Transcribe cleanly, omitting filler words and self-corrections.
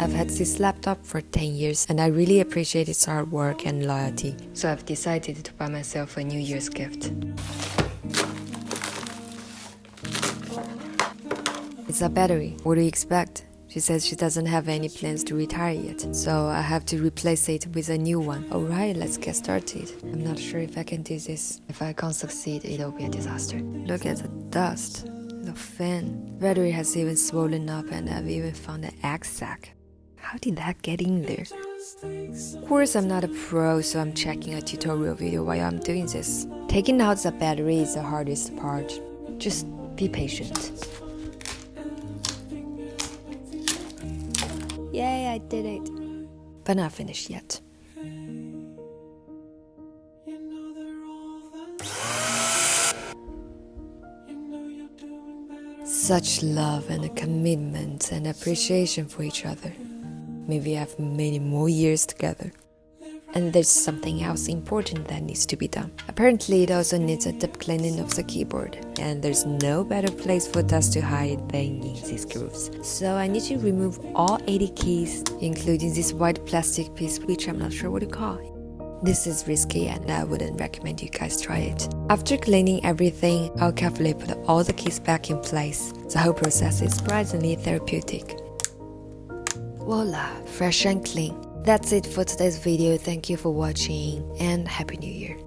I've had this laptop for 10 years and I really appreciate its hard work and loyalty. So I've decided to buy myself a New Year's gift. It's a battery. What do you expect? She says she doesn't have any plans to retire yet, so I have to replace it with a new one. Alright, let's get started. I'm not sure if I can do this. If I can't succeed, it'll be a disaster. Look at the dust, the fan. The battery has even swollen up and I've even found an egg sac. How did that get in there? Of course, I'm not a pro, so I'm checking a tutorial video while I'm doing this. Taking out the battery is the hardest part. Just be patient. Yay, I did it. But not finished yet. Such love and a commitment and appreciation for each other. Maybe have many more years together. And there's something else important that needs to be done. Apparently, it also needs a deep cleaning of the keyboard. And there's no better place for dust to hide than in these grooves. So I need to remove all 80 keys, including this white plastic piece, which I'm not sure what to call it. This is risky and I wouldn't recommend you guys try it. After cleaning everything, I'll carefully put all the keys back in place. The whole process is surprisingly therapeutic. Voila, fresh and clean. That's it for today's video. Thank you for watching and Happy New Year.